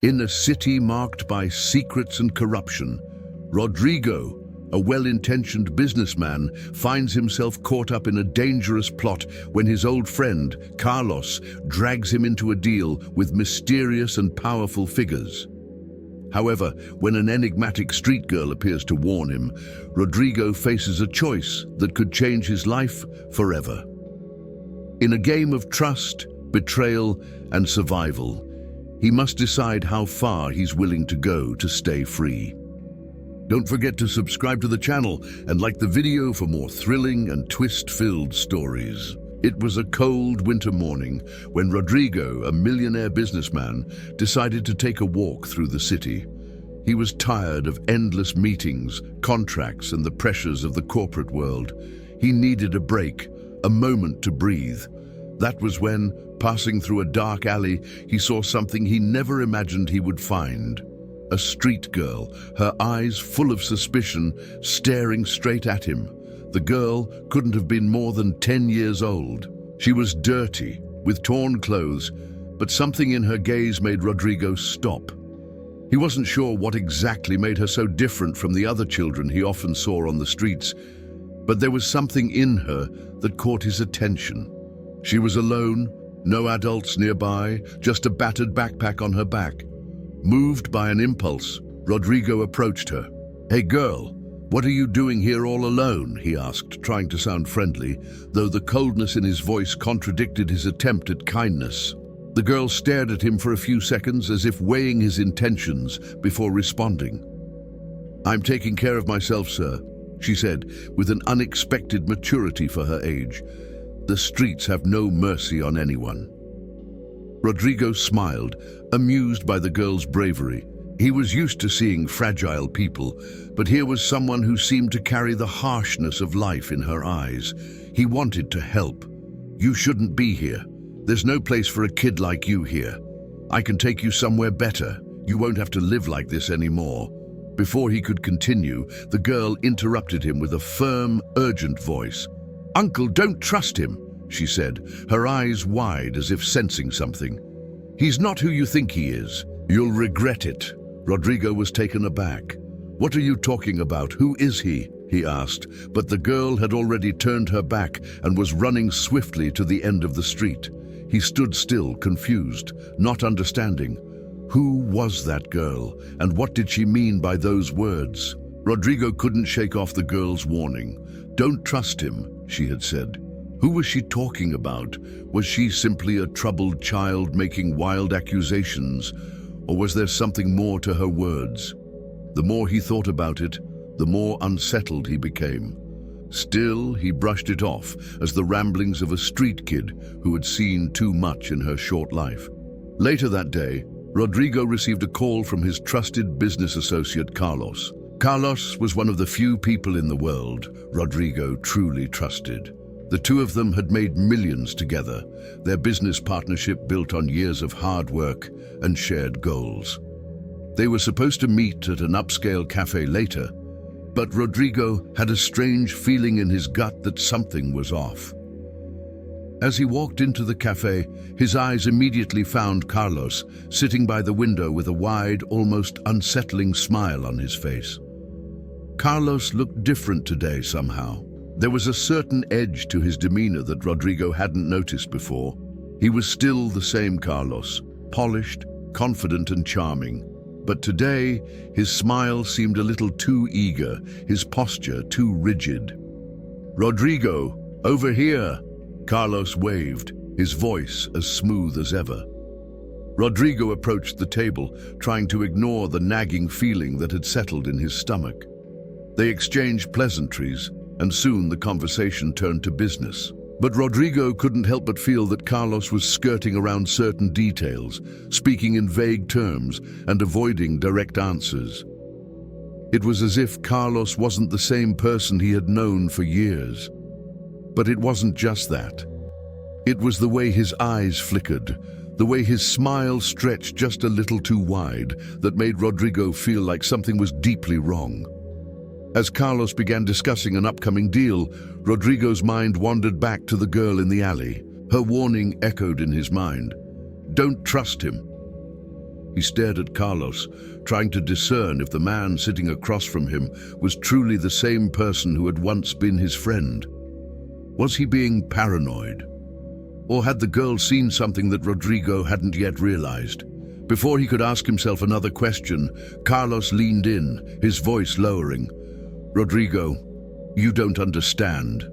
In a city marked by secrets and corruption, Rodrigo, a well-intentioned businessman, finds himself caught up in a dangerous plot when his old friend, Carlos, drags him into a deal with mysterious and powerful figures. However, when an enigmatic street girl appears to warn him, Rodrigo faces a choice that could change his life forever. In a game of trust, betrayal, and survival, he must decide how far he's willing to go to stay free. Don't forget to subscribe to the channel and like the video for more thrilling and twist-filled stories. It was a cold winter morning when Rodrigo, a millionaire businessman, decided to take a walk through the city. He was tired of endless meetings, contracts, and the pressures of the corporate world. He needed a break, a moment to breathe. That was when, passing through a dark alley, he saw something he never imagined he would find. A street girl, her eyes full of suspicion, staring straight at him. The girl couldn't have been more than 10 years old. She was dirty, with torn clothes, but something in her gaze made Rodrigo stop. He wasn't sure what exactly made her so different from the other children he often saw on the streets, but there was something in her that caught his attention. She was alone, no adults nearby, just a battered backpack on her back. Moved by an impulse, Rodrigo approached her. "Hey girl, what are you doing here all alone?" he asked, trying to sound friendly, though the coldness in his voice contradicted his attempt at kindness. The girl stared at him for a few seconds as if weighing his intentions before responding. "I'm taking care of myself, sir," she said, with an unexpected maturity for her age. "The streets have no mercy on anyone." Rodrigo smiled, amused by the girl's bravery. He was used to seeing fragile people, but here was someone who seemed to carry the harshness of life in her eyes. He wanted to help. "You shouldn't be here. There's no place for a kid like you here. I can take you somewhere better. You won't have to live like this anymore." Before he could continue, the girl interrupted him with a firm, urgent voice. "Uncle, don't trust him," she said, her eyes wide as if sensing something. "He's not who you think he is. You'll regret it." Rodrigo was taken aback. "What are you talking about? Who is he?" he asked, but the girl had already turned her back and was running swiftly to the end of the street. He stood still, confused, not understanding. Who was that girl, and what did she mean by those words? Rodrigo couldn't shake off the girl's warning. "Don't trust him," she had said. Who was she talking about? Was she simply a troubled child making wild accusations, or was there something more to her words? The more he thought about it, the more unsettled he became. Still, he brushed it off as the ramblings of a street kid who had seen too much in her short life. Later that day, Rodrigo received a call from his trusted business associate, Carlos. Carlos was one of the few people in the world Rodrigo truly trusted. The two of them had made millions together, their business partnership built on years of hard work and shared goals. They were supposed to meet at an upscale cafe later, but Rodrigo had a strange feeling in his gut that something was off. As he walked into the cafe, his eyes immediately found Carlos sitting by the window with a wide, almost unsettling smile on his face. Carlos looked different today somehow. There was a certain edge to his demeanor that Rodrigo hadn't noticed before. He was still the same Carlos, polished, confident and charming. But today, his smile seemed a little too eager, his posture too rigid. "Rodrigo, over here!" Carlos waved, his voice as smooth as ever. Rodrigo approached the table, trying to ignore the nagging feeling that had settled in his stomach. They exchanged pleasantries, and soon the conversation turned to business. But Rodrigo couldn't help but feel that Carlos was skirting around certain details, speaking in vague terms and avoiding direct answers. It was as if Carlos wasn't the same person he had known for years. But it wasn't just that. It was the way his eyes flickered, the way his smile stretched just a little too wide, that made Rodrigo feel like something was deeply wrong. As Carlos began discussing an upcoming deal, Rodrigo's mind wandered back to the girl in the alley. Her warning echoed in his mind. Don't trust him. He stared at Carlos, trying to discern if the man sitting across from him was truly the same person who had once been his friend. Was he being paranoid? Or had the girl seen something that Rodrigo hadn't yet realized? Before he could ask himself another question, Carlos leaned in, his voice lowering. "Rodrigo, you don't understand.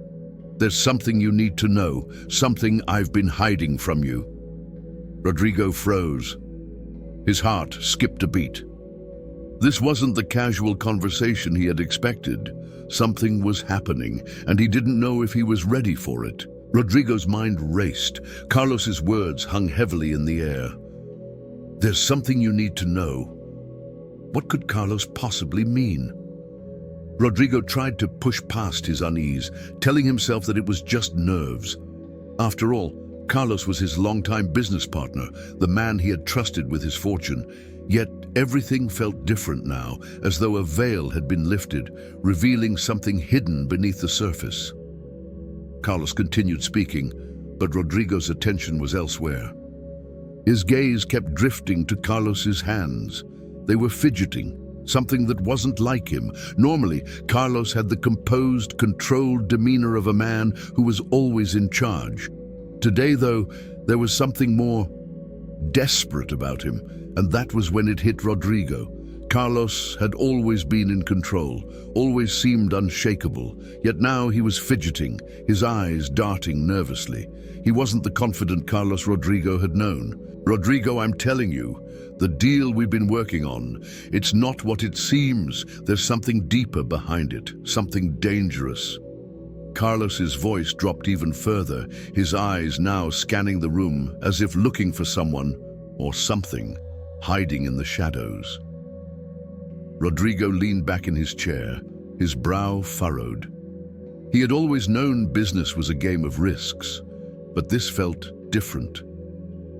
There's something you need to know, something I've been hiding from you." Rodrigo froze. His heart skipped a beat. This wasn't the casual conversation he had expected. Something was happening, and he didn't know if he was ready for it. Rodrigo's mind raced. Carlos's words hung heavily in the air. "There's something you need to know." What could Carlos possibly mean? Rodrigo tried to push past his unease, telling himself that it was just nerves. After all, Carlos was his longtime business partner, the man he had trusted with his fortune. Yet everything felt different now, as though a veil had been lifted, revealing something hidden beneath the surface. Carlos continued speaking, but Rodrigo's attention was elsewhere. His gaze kept drifting to Carlos's hands. They were fidgeting, something that wasn't like him. Normally, Carlos had the composed, controlled demeanor of a man who was always in charge. Today, though, there was something more desperate about him, and that was when it hit Rodrigo. Carlos had always been in control, always seemed unshakable, yet now he was fidgeting, his eyes darting nervously. He wasn't the confident Carlos Rodrigo had known. "Rodrigo, I'm telling you, the deal we've been working on, it's not what it seems. There's something deeper behind it, something dangerous." Carlos's voice dropped even further, his eyes now scanning the room as if looking for someone or something hiding in the shadows. Rodrigo leaned back in his chair, his brow furrowed. He had always known business was a game of risks, but this felt different.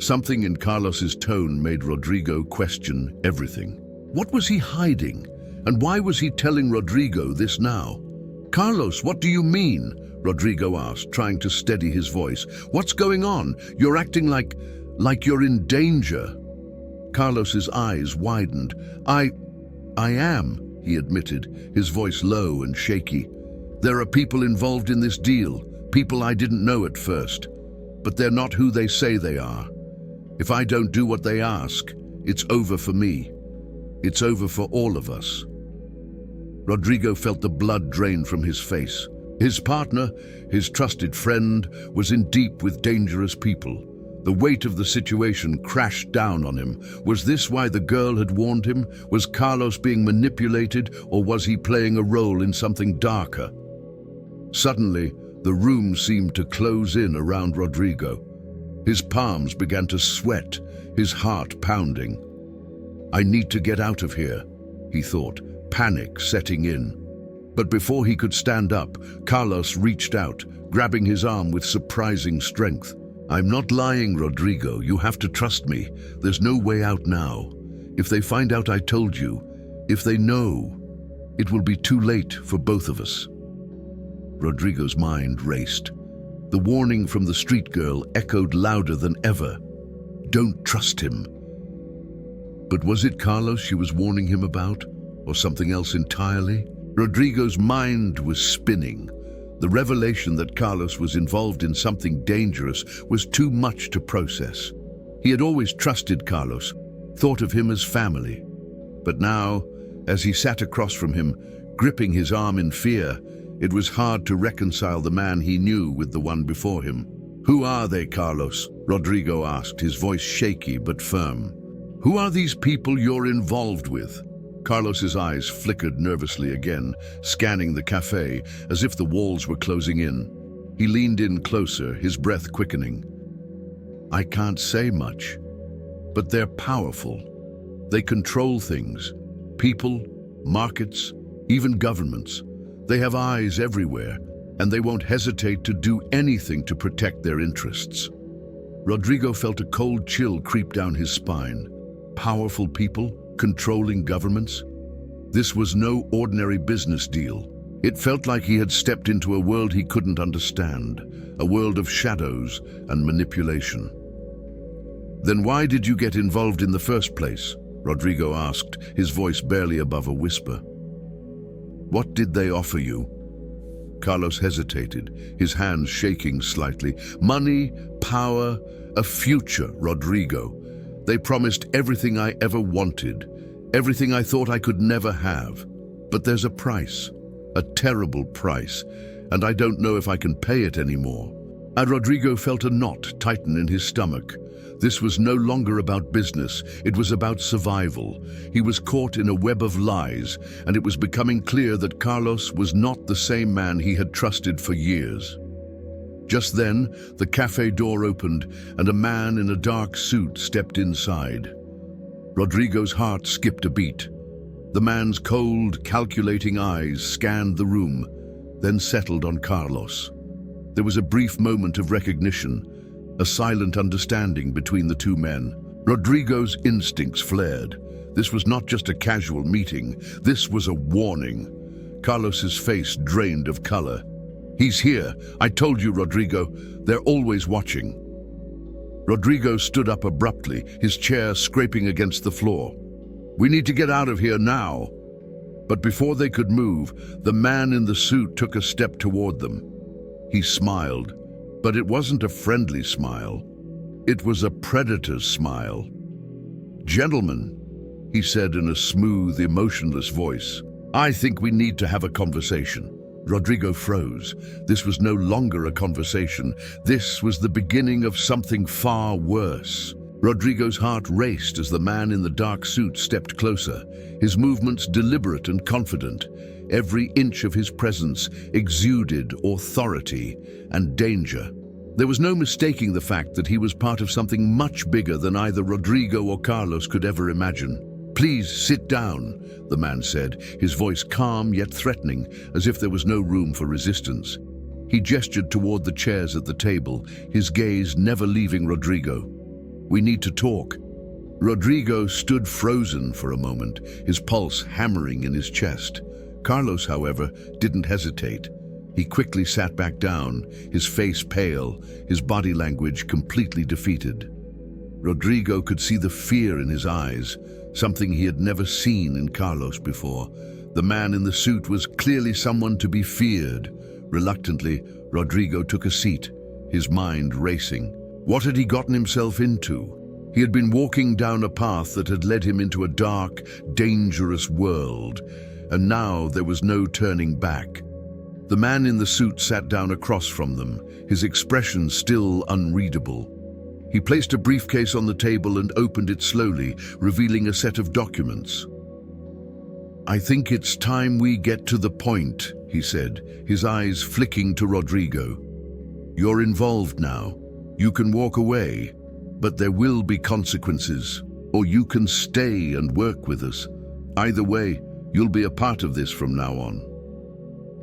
Something in Carlos's tone made Rodrigo question everything. What was he hiding? And why was he telling Rodrigo this now? "Carlos, what do you mean?" Rodrigo asked, trying to steady his voice. "What's going on? You're acting like you're in danger." Carlos's eyes widened. I am," he admitted, his voice low and shaky. "There are people involved in this deal, people I didn't know at first, but they're not who they say they are. If I don't do what they ask, it's over for me. It's over for all of us." Rodrigo felt the blood drain from his face. His partner, his trusted friend, was in deep with dangerous people. The weight of the situation crashed down on him. Was this why the girl had warned him? Was Carlos being manipulated, or was he playing a role in something darker? Suddenly, the room seemed to close in around Rodrigo. His palms began to sweat, his heart pounding. "I need to get out of here," he thought, panic setting in. But before he could stand up, Carlos reached out, grabbing his arm with surprising strength. "I'm not lying, Rodrigo. You have to trust me. There's no way out now. If they find out I told you, if they know, it will be too late for both of us." Rodrigo's mind raced. The warning from the street girl echoed louder than ever. Don't trust him. But was it Carlos she was warning him about, or something else entirely? Rodrigo's mind was spinning. The revelation that Carlos was involved in something dangerous was too much to process. He had always trusted Carlos, thought of him as family. But now, as he sat across from him, gripping his arm in fear, it was hard to reconcile the man he knew with the one before him. "Who are they, Carlos?" Rodrigo asked, his voice shaky but firm. "Who are these people you're involved with?" Carlos's eyes flickered nervously again, scanning the cafe as if the walls were closing in. He leaned in closer, his breath quickening. "I can't say much, but they're powerful. They control things, people, markets, even governments. They have eyes everywhere, and they won't hesitate to do anything to protect their interests." Rodrigo felt a cold chill creep down his spine. Powerful people, controlling governments? This was no ordinary business deal. It felt like he had stepped into a world he couldn't understand, a world of shadows and manipulation. "Then why did you get involved in the first place?" Rodrigo asked, his voice barely above a whisper. "What did they offer you?" Carlos hesitated, his hands shaking slightly. "Money, power, a future, Rodrigo. They promised everything I ever wanted, everything I thought I could never have. But there's a price, a terrible price, and I don't know if I can pay it anymore." And Rodrigo felt a knot tighten in his stomach. This was no longer about business, it was about survival. He was caught in a web of lies, and it was becoming clear that Carlos was not the same man he had trusted for years. Just then, the cafe door opened, and a man in a dark suit stepped inside. Rodrigo's heart skipped a beat. The man's cold, calculating eyes scanned the room, then settled on Carlos. There was a brief moment of recognition, a silent understanding between the two men. Rodrigo's instincts flared. This was not just a casual meeting, this was a warning. Carlos's face drained of color. "He's here. I told you, Rodrigo. They're always watching." Rodrigo stood up abruptly, his chair scraping against the floor. "We need to get out of here now." But before they could move, the man in the suit took a step toward them. He smiled, but it wasn't a friendly smile. It was a predator's smile. "Gentlemen," he said in a smooth, emotionless voice, "I think we need to have a conversation." Rodrigo froze. This was no longer a conversation. This was the beginning of something far worse. Rodrigo's heart raced as the man in the dark suit stepped closer, his movements deliberate and confident. Every inch of his presence exuded authority and danger. There was no mistaking the fact that he was part of something much bigger than either Rodrigo or Carlos could ever imagine. "Please sit down," the man said, his voice calm yet threatening, as if there was no room for resistance. He gestured toward the chairs at the table, his gaze never leaving Rodrigo. "We need to talk." Rodrigo stood frozen for a moment, his pulse hammering in his chest. Carlos, however, didn't hesitate. He quickly sat back down, his face pale, his body language completely defeated. Rodrigo could see the fear in his eyes, something he had never seen in Carlos before. The man in the suit was clearly someone to be feared. Reluctantly, Rodrigo took a seat, his mind racing. What had he gotten himself into? He had been walking down a path that had led him into a dark, dangerous world, and now there was no turning back. The man in the suit sat down across from them, his expression still unreadable. He placed a briefcase on the table and opened it slowly, revealing a set of documents. "I think it's time we get to the point," he said, his eyes flicking to Rodrigo. "You're involved now. You can walk away, but there will be consequences. Or you can stay and work with us. Either way, you'll be a part of this from now on."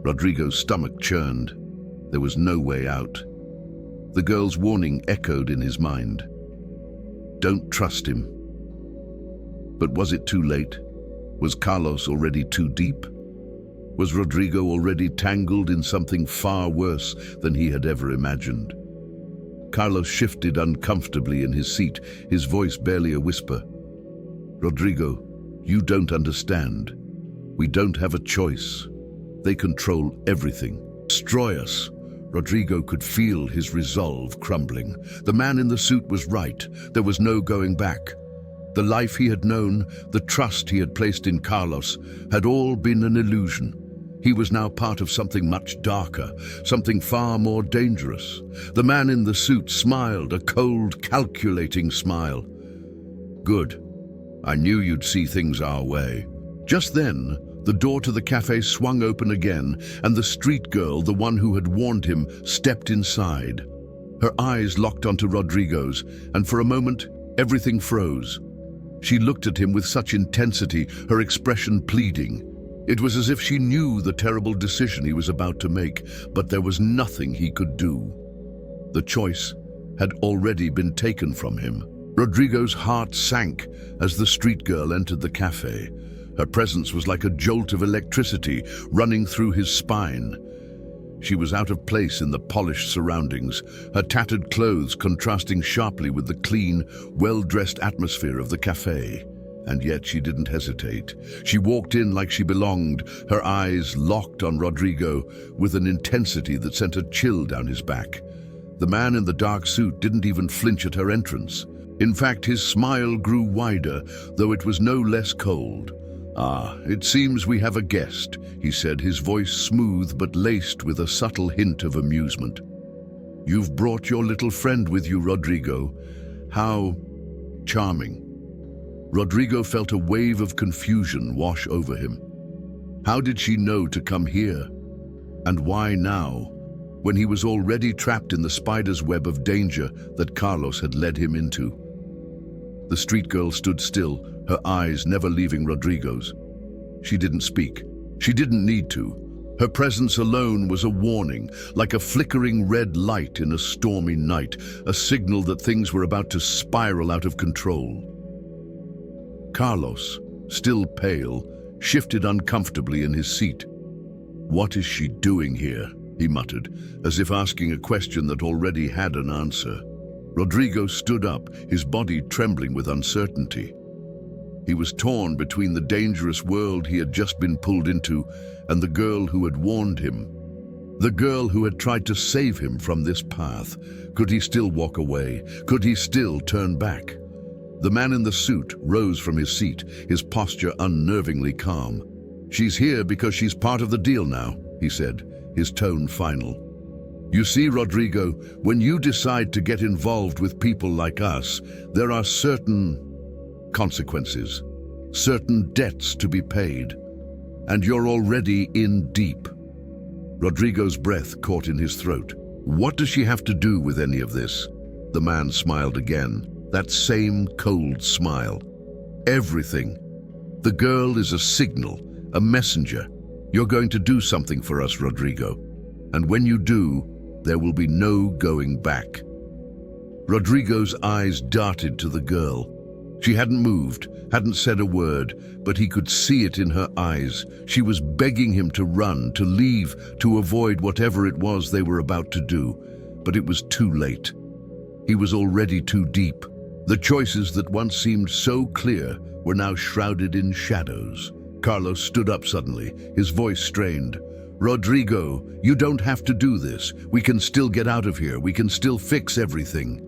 Rodrigo's stomach churned. There was no way out. The girl's warning echoed in his mind. Don't trust him. But was it too late? Was Carlos already too deep? Was Rodrigo already tangled in something far worse than he had ever imagined? Carlos shifted uncomfortably in his seat, his voice barely a whisper. "Rodrigo, you don't understand. We don't have a choice. They control everything. Destroy us." Rodrigo could feel his resolve crumbling. The man in the suit was right. There was no going back. The life he had known, the trust he had placed in Carlos, had all been an illusion. He was now part of something much darker, something far more dangerous. The man in the suit smiled, a cold, calculating smile. "Good. I knew you'd see things our way." Just then, the door to the cafe swung open again, and the street girl, the one who had warned him, stepped inside. Her eyes locked onto Rodrigo's, and for a moment, everything froze. She looked at him with such intensity, her expression pleading. It was as if she knew the terrible decision he was about to make, but there was nothing he could do. The choice had already been taken from him. Rodrigo's heart sank as the street girl entered the cafe. Her presence was like a jolt of electricity running through his spine. She was out of place in the polished surroundings, her tattered clothes contrasting sharply with the clean, well-dressed atmosphere of the cafe. And yet she didn't hesitate. She walked in like she belonged, her eyes locked on Rodrigo with an intensity that sent a chill down his back. The man in the dark suit didn't even flinch at her entrance. In fact, his smile grew wider, though it was no less cold. "Ah, it seems we have a guest," he said, his voice smooth but laced with a subtle hint of amusement. "You've brought your little friend with you, Rodrigo. How charming." Rodrigo felt a wave of confusion wash over him. How did she know to come here? And why now, when he was already trapped in the spider's web of danger that Carlos had led him into? The street girl stood still, her eyes never leaving Rodrigo's. She didn't speak. She didn't need to. Her presence alone was a warning, like a flickering red light in a stormy night, a signal that things were about to spiral out of control. Carlos, still pale, shifted uncomfortably in his seat. "What is she doing here?" he muttered, as if asking a question that already had an answer. Rodrigo stood up, his body trembling with uncertainty. He was torn between the dangerous world he had just been pulled into and the girl who had warned him. The girl who had tried to save him from this path. Could he still walk away? Could he still turn back? The man in the suit rose from his seat, his posture unnervingly calm. "She's here because she's part of the deal now," he said, his tone final. "You see, Rodrigo, when you decide to get involved with people like us, there are certain consequences, certain debts to be paid, and you're already in deep." Rodrigo's breath caught in his throat. "What does she have to do with any of this?" The man smiled again, that same cold smile. "Everything. The girl is a signal, a messenger. You're going to do something for us, Rodrigo. And when you do, there will be no going back." Rodrigo's eyes darted to the girl. She hadn't moved, hadn't said a word, but he could see it in her eyes. She was begging him to run, to leave, to avoid whatever it was they were about to do. But it was too late. He was already too deep. The choices that once seemed so clear were now shrouded in shadows. Carlos stood up suddenly, his voice strained. "Rodrigo, you don't have to do this. We can still get out of here. We can still fix everything."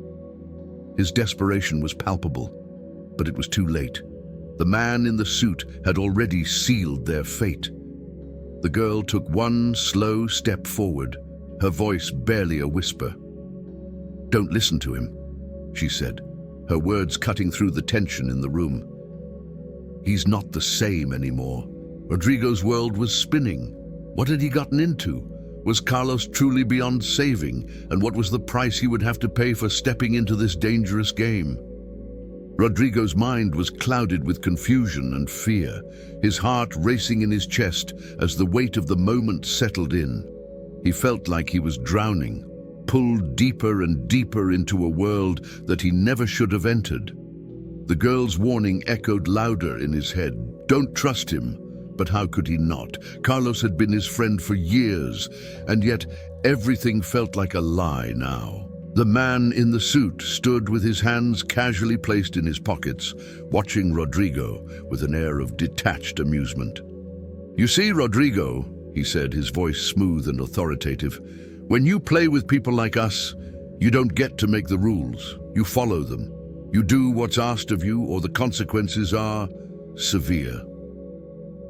His desperation was palpable, but it was too late. The man in the suit had already sealed their fate. The girl took one slow step forward, her voice barely a whisper. "Don't listen to him," she said, her words cutting through the tension in the room. He's not the same anymore. Rodrigo's world was spinning. What had he gotten into? Was Carlos truly beyond saving? And what was the price he would have to pay for stepping into this dangerous game? Rodrigo's mind was clouded with confusion and fear, his heart racing in his chest as the weight of the moment settled in. He felt like he was drowning, pulled deeper and deeper into a world that he never should have entered. The girl's warning echoed louder in his head. Don't trust him. But how could he not? Carlos had been his friend for years, and yet everything felt like a lie now. The man in the suit stood with his hands casually placed in his pockets, watching Rodrigo with an air of detached amusement. "You see, Rodrigo," he said, his voice smooth and authoritative, "when you play with people like us, you don't get to make the rules. You follow them. You do what's asked of you, or the consequences are severe."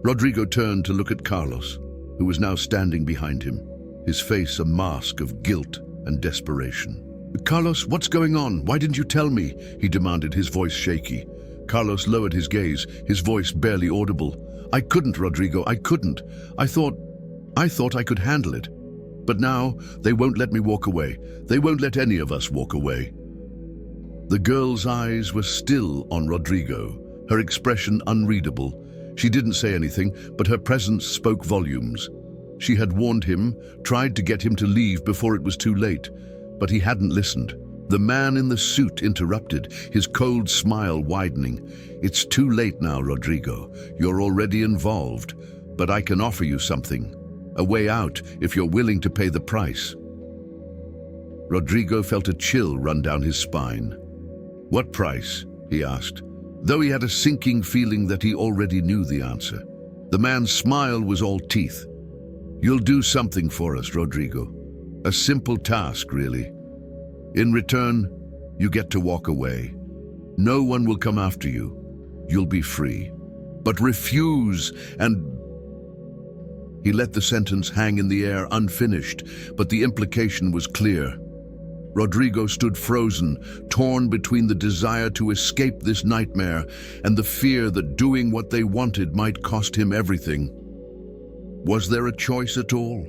Rodrigo turned to look at Carlos, who was now standing behind him, his face a mask of guilt and desperation. "Carlos, what's going on? Why didn't you tell me?" he demanded, his voice shaky. Carlos lowered his gaze, his voice barely audible. "I couldn't, Rodrigo, I couldn't. I thought I could handle it. But now, they won't let me walk away. They won't let any of us walk away." The girl's eyes were still on Rodrigo, her expression unreadable. She didn't say anything, but her presence spoke volumes. She had warned him, tried to get him to leave before it was too late, but he hadn't listened. The man in the suit interrupted, his cold smile widening. "It's too late now, Rodrigo. You're already involved, but I can offer you something." A way out if you're willing to pay the price. Rodrigo felt a chill run down his spine. What price? He asked, though he had a sinking feeling that he already knew the answer. The man's smile was all teeth. You'll do something for us, Rodrigo. A simple task, really. In return, you get to walk away. No one will come after you. You'll be free. But refuse and... He let the sentence hang in the air unfinished, but the implication was clear. Rodrigo stood frozen, torn between the desire to escape this nightmare and the fear that doing what they wanted might cost him everything. Was there a choice at all?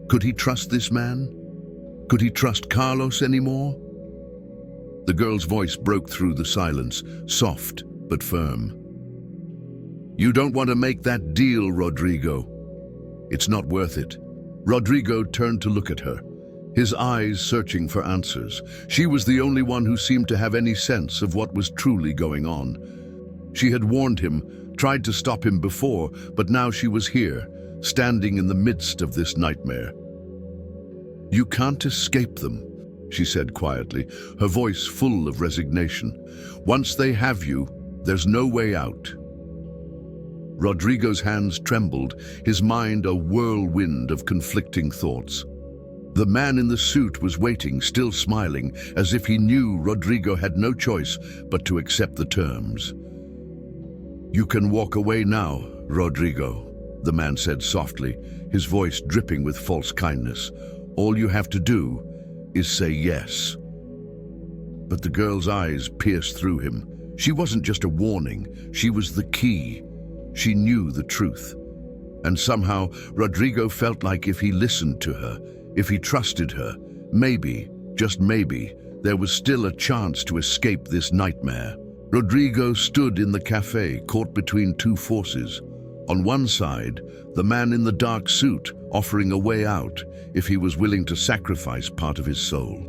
Could he trust this man? Could he trust Carlos anymore? The girl's voice broke through the silence, soft but firm. You don't want to make that deal, Rodrigo. It's not worth it. Rodrigo turned to look at her, his eyes searching for answers. She was the only one who seemed to have any sense of what was truly going on. She had warned him, tried to stop him before, but now she was here, standing in the midst of this nightmare. You can't escape them, she said quietly, her voice full of resignation. Once they have you, there's no way out. Rodrigo's hands trembled, his mind a whirlwind of conflicting thoughts. The man in the suit was waiting, still smiling, as if he knew Rodrigo had no choice but to accept the terms. You can walk away now, Rodrigo, the man said softly, his voice dripping with false kindness. All you have to do is say yes. But the girl's eyes pierced through him. She wasn't just a warning, she was the key. She knew the truth. And somehow, Rodrigo felt like if he listened to her, if he trusted her, maybe, just maybe, there was still a chance to escape this nightmare. Rodrigo stood in the cafe, caught between two forces. On one side, the man in the dark suit, offering a way out if he was willing to sacrifice part of his soul.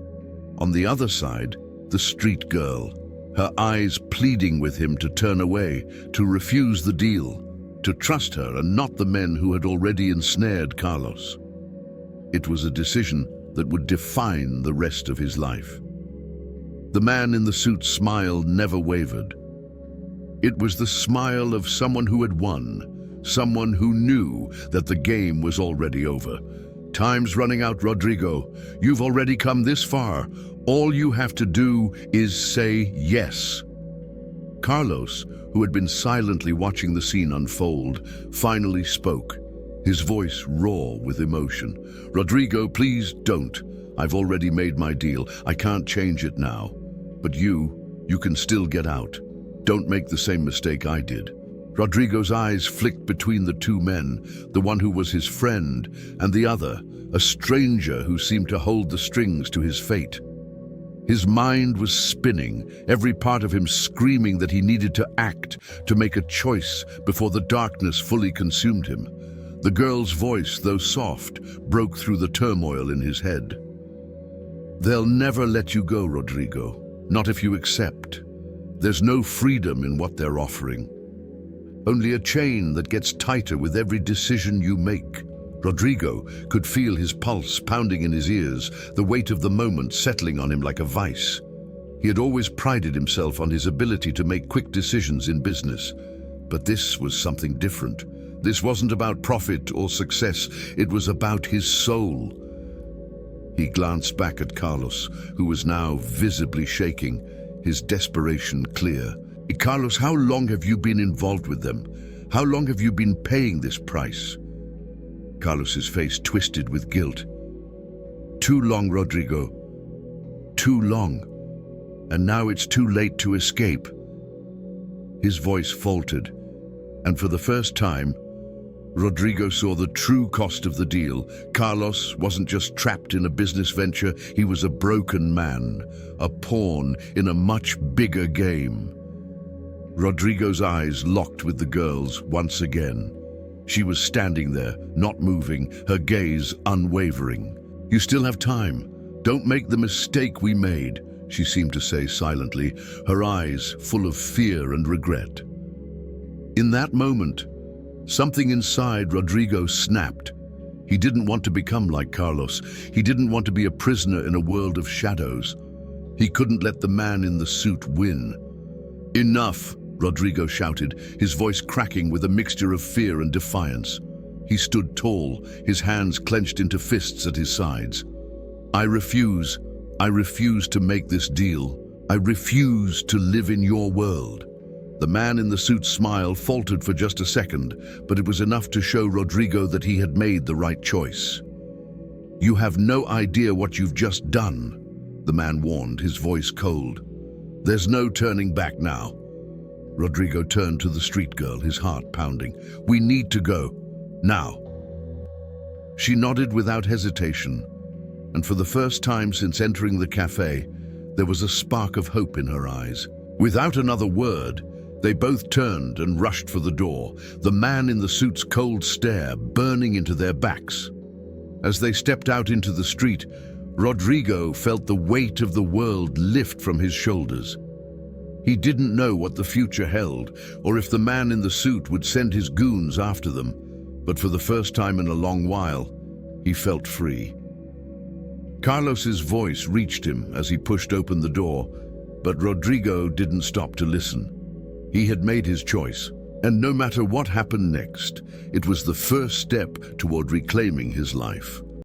On the other side, the street girl, her eyes pleading with him to turn away, to refuse the deal, to trust her and not the men who had already ensnared Carlos. It was a decision that would define the rest of his life. The man in the suit's smile never wavered. It was the smile of someone who had won, someone who knew that the game was already over. Time's running out, Rodrigo. You've already come this far. All you have to do is say yes. Carlos, who had been silently watching the scene unfold, finally spoke, his voice raw with emotion. Rodrigo, please don't. I've already made my deal. I can't change it now. But you can still get out. Don't make the same mistake I did. Rodrigo's eyes flicked between the two men, the one who was his friend, and the other, a stranger who seemed to hold the strings to his fate. His mind was spinning, every part of him screaming that he needed to act, to make a choice before the darkness fully consumed him. The girl's voice, though soft, broke through the turmoil in his head. They'll never let you go, Rodrigo, not if you accept. There's no freedom in what they're offering. Only a chain that gets tighter with every decision you make. Rodrigo could feel his pulse pounding in his ears, the weight of the moment settling on him like a vice. He had always prided himself on his ability to make quick decisions in business. But this was something different. This wasn't about profit or success, it was about his soul. He glanced back at Carlos, who was now visibly shaking, his desperation clear. Carlos, how long have you been involved with them? How long have you been paying this price? Carlos's face twisted with guilt. Too long, Rodrigo. Too long. And now it's too late to escape. His voice faltered, and for the first time, Rodrigo saw the true cost of the deal. Carlos wasn't just trapped in a business venture, he was a broken man, a pawn in a much bigger game. Rodrigo's eyes locked with the girl's once again. She was standing there, not moving, her gaze unwavering. You still have time. Don't make the mistake we made, she seemed to say silently, her eyes full of fear and regret. In that moment, something inside Rodrigo snapped. He didn't want to become like Carlos. He didn't want to be a prisoner in a world of shadows. He couldn't let the man in the suit win. "Enough!" Rodrigo shouted, his voice cracking with a mixture of fear and defiance. He stood tall, his hands clenched into fists at his sides. "I refuse. I refuse to make this deal. I refuse to live in your world." The man in the suit's smile faltered for just a second, but it was enough to show Rodrigo that he had made the right choice. "You have no idea what you've just done," the man warned, his voice cold. "There's no turning back now." Rodrigo turned to the street girl, his heart pounding. "We need to go. Now." She nodded without hesitation, and for the first time since entering the cafe, there was a spark of hope in her eyes. Without another word, they both turned and rushed for the door, the man in the suit's cold stare burning into their backs. As they stepped out into the street, Rodrigo felt the weight of the world lift from his shoulders. He didn't know what the future held, or if the man in the suit would send his goons after them, but for the first time in a long while, he felt free. Carlos's voice reached him as he pushed open the door, but Rodrigo didn't stop to listen. He had made his choice, and no matter what happened next, it was the first step toward reclaiming his life.